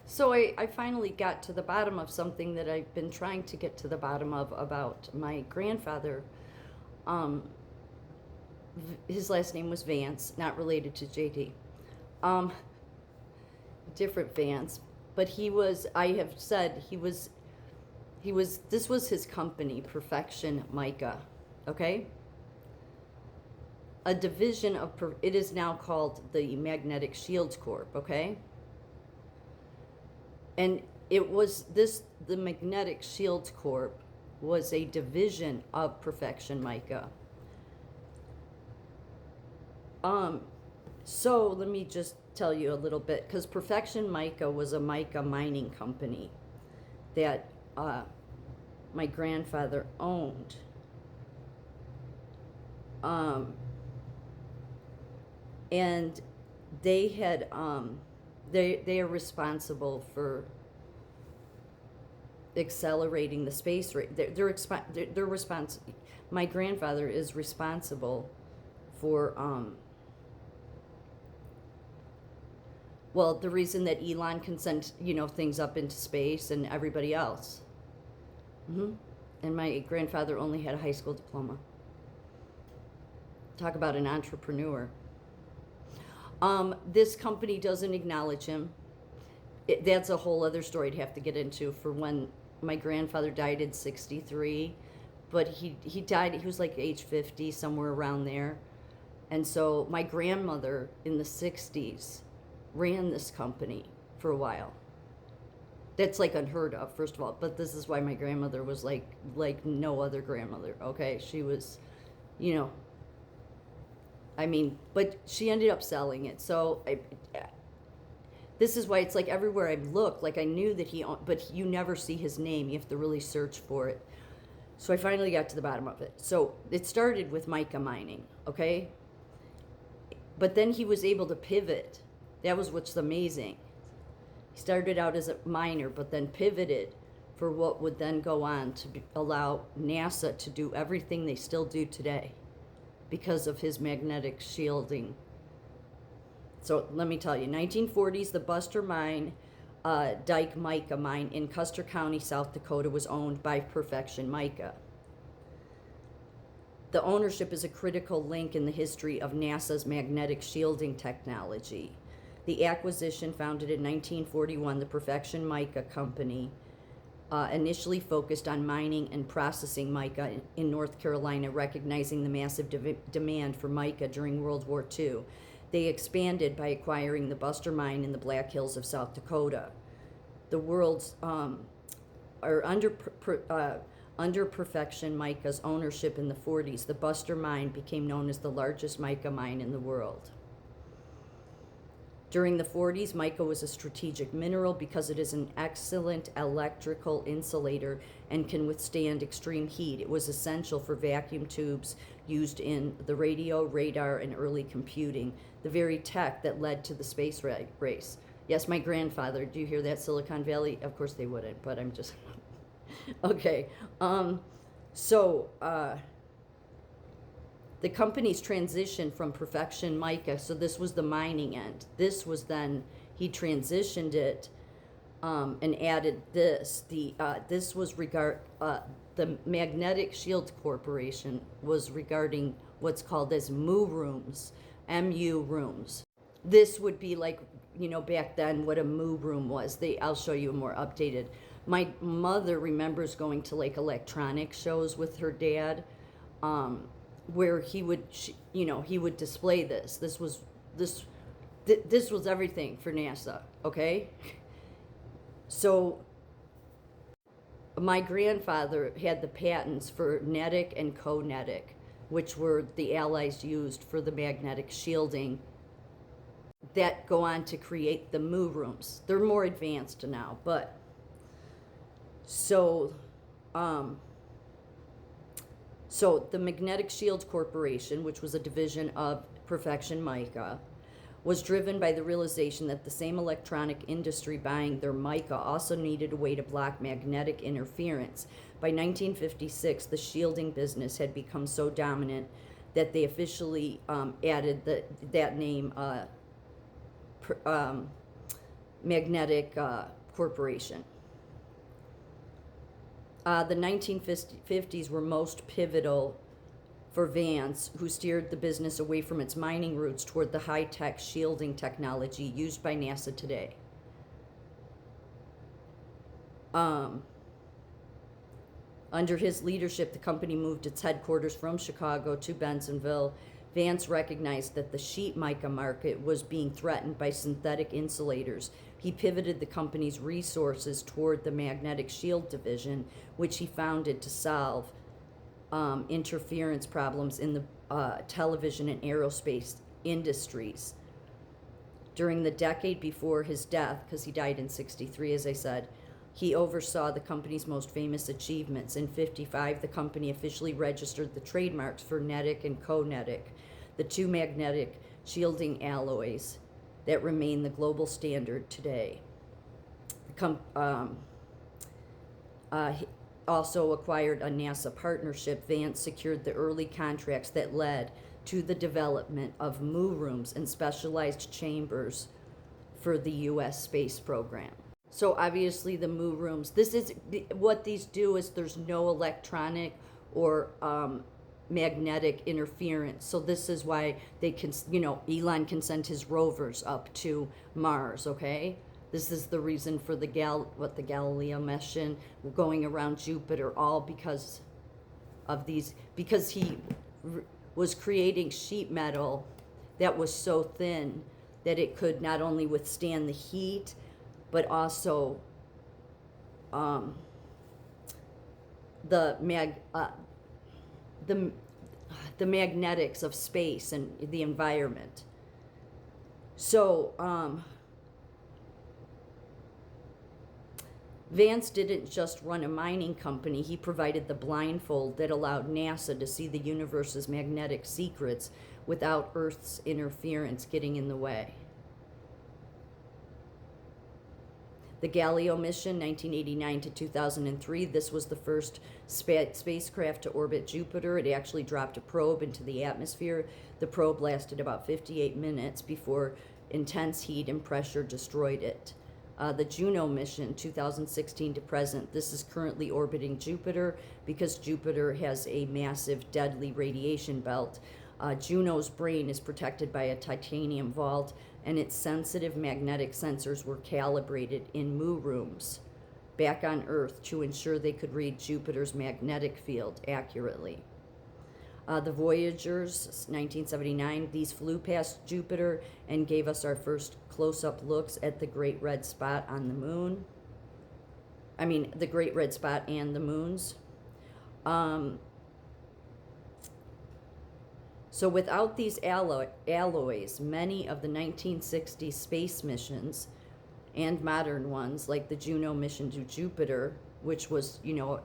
So I finally got to the bottom of something that I've been trying to get to the bottom of about my grandfather. Um, his last name was Vance, not related to JD. Um, different Vance, but he was. I have said he was. He was. This was his company, Perfection Mica. Okay. A division of. It is now called the Magnetic Shields Corp. Okay. And it was this, the Magnetic Shields Corp was a division of Perfection Mica. Um, so let me just tell you a little bit, because Perfection Mica was a mica mining company that my grandfather owned. Um, and they had they are responsible for accelerating the space rate. They're My grandfather is responsible for well, the reason that Elon can send things up into space and everybody else. And my grandfather only had a high school diploma. Talk about an entrepreneur. This company doesn't acknowledge him. That's a whole other story to have to get into for when my grandfather died in 63. But he died, he was like age 50, somewhere around there. And so my grandmother in the 60s ran this company for a while. That's like unheard of, first of all. But this is why my grandmother was like no other grandmother. Okay, she was, you know, I mean, but she ended up selling it. So this is why it's like everywhere I look, like I knew that he owned, but you never see his name. You have to really search for it. So I finally got to the bottom of it. So it started with mica mining, okay? But then he was able to pivot. That was what's amazing. He started out as a miner, but then pivoted for what would then go on to allow NASA to do everything they still do today because of his magnetic shielding. So let me tell you, 1940s, the Buster Mine, Dyke Mica Mine in Custer County, South Dakota, was owned by Perfection Mica. The ownership is a critical link in the history of NASA's magnetic shielding technology. The acquisition, founded in 1941, the Perfection Mica Company, initially focused on mining and processing mica in North Carolina, recognizing the massive demand for mica during World War II. They expanded by acquiring the Buster Mine in the Black Hills of South Dakota. The world's are under Perfection Mica's ownership in the 40s. The Buster Mine became known as the largest mica mine in the world. During the 40s, mica was a strategic mineral because it is an excellent electrical insulator and can withstand extreme heat. It was essential for vacuum tubes used in the radio, radar, and early computing, the very tech that led to the space race. Yes, my grandfather, do you hear that, Silicon Valley? Of course they wouldn't, but I'm just... Okay, the company's transition from Perfection Mica, so this was the mining end. This was then, he transitioned it and added this. This was the Magnetic Shield Corporation was regarding what's called as MU rooms, MU rooms. This would be like, back then what a MU room was. I'll show you a more updated. My mother remembers going to like electronic shows with her dad, where he would, he would display this. This was everything for NASA. Okay, so my grandfather had the patents for netic and conetic, which were the alloys used for the magnetic shielding that go on to create the MU rooms. They're more advanced now, but so the Magnetic Shield Corporation, which was a division of Perfection Mica, was driven by the realization that the same electronic industry buying their mica also needed a way to block magnetic interference. By 1956, the shielding business had become so dominant that they officially added that name Magnetic Corporation. The 1950s were most pivotal for Vance, who steered the business away from its mining roots toward the high-tech shielding technology used by NASA today. Under his leadership, the company moved its headquarters from Chicago to Bensenville. Vance recognized that the sheet mica market was being threatened by synthetic insulators. He pivoted the company's resources toward the magnetic shield division, which he founded to solve interference problems in the television and aerospace industries. During the decade before his death, because he died in 63, as I said, he oversaw the company's most famous achievements. In 55, the company officially registered the trademarks for Nedic and Co-Nedic, the two magnetic shielding alloys that remain the global standard today. He also acquired a NASA partnership. Vance secured the early contracts that led to the development of MU rooms and specialized chambers for the U.S. space program. So obviously the MU rooms, this is what these do is there's no electronic or magnetic interference. So this is why they can, Elon can send his rovers up to Mars, okay? This is the reason for the Galileo mission going around Jupiter, all because of these, because he was creating sheet metal that was so thin that it could not only withstand the heat, but also the magnetics of space and the environment. So Vance didn't just run a mining company. He provided the blindfold that allowed NASA to see the universe's magnetic secrets without Earth's interference getting in the way. The Galileo mission, 1989 to 2003, this was the first spacecraft to orbit Jupiter. It actually dropped a probe into the atmosphere. The probe lasted about 58 minutes before intense heat and pressure destroyed it. The Juno mission, 2016 to present, this is currently orbiting Jupiter because Jupiter has a massive deadly radiation belt. Juno's brain is protected by a titanium vault, and its sensitive magnetic sensors were calibrated in MU rooms back on Earth to ensure they could read Jupiter's magnetic field accurately. The Voyagers, 1979, these flew past Jupiter and gave us our first close-up looks at the Great Red Spot on the moon. The Great Red Spot and the moons. So without these alloys, many of the 1960s space missions and modern ones, like the Juno mission to Jupiter, which was,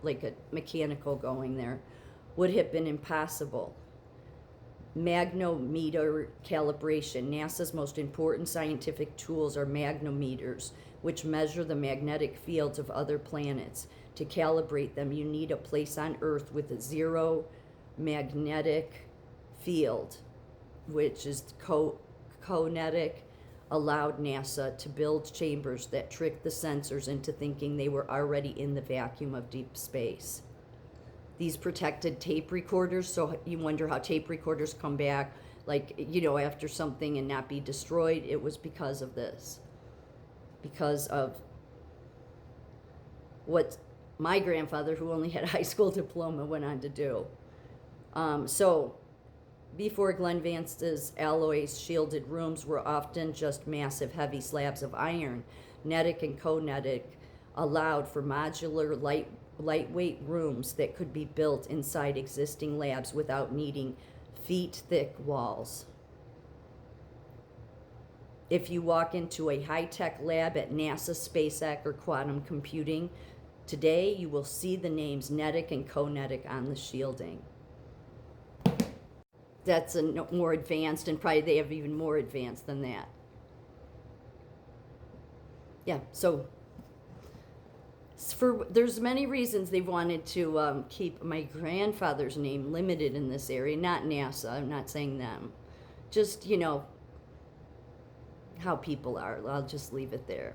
like a mechanical going there, would have been impossible. Magnometer calibration. NASA's most important scientific tools are magnometers, which measure the magnetic fields of other planets. To calibrate them, you need a place on Earth with a zero magnetic field, which is Co-Nedic, allowed NASA to build chambers that tricked the sensors into thinking they were already in the vacuum of deep space. These protected tape recorders, so you wonder how tape recorders come back, after something and not be destroyed. It was because of this. Because of what my grandfather, who only had a high school diploma, went on to do. So before Glenn Vance's alloys shielded rooms were often just massive heavy slabs of iron. Nedic and Co-Nedic allowed for modular lightweight rooms that could be built inside existing labs without needing feet-thick walls. If you walk into a high-tech lab at NASA, SpaceX, or quantum computing today, you will see the names Nedic and Co-Nedic on the shielding. That's more advanced, and probably they have even more advanced than that. Yeah, so there's many reasons they wanted to keep my grandfather's name limited in this area, not NASA. I'm not saying them. Just, how people are. I'll just leave it there.